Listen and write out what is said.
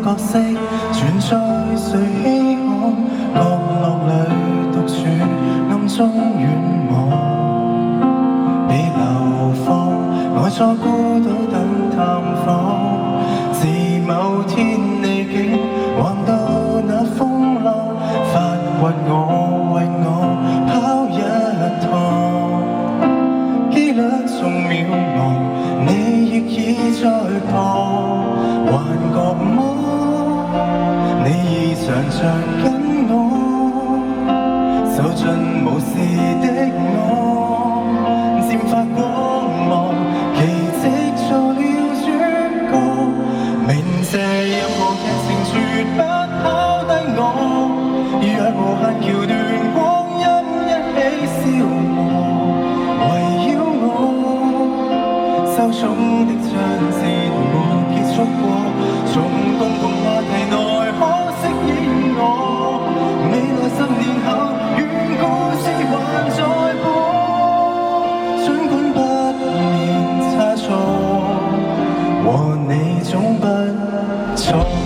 角色存在誰稀罕，角落裏獨處，暗中遠望，被流放，呆坐孤島等探訪。自某天離境，橫到那風浪，發掘我，為我跑一趟。機率縱渺茫，你亦已在旁，還覺麼？你已常常跟我走進無視的我，漸發光芒，奇蹟做了主角。明謝任何劇情絕不拋低我，若無限橋段光陰一起消磨，圍繞我受寵的章節沒結束過，從共同話題內未來10年後，願故事還在播，儘管不免差錯，和你總不錯。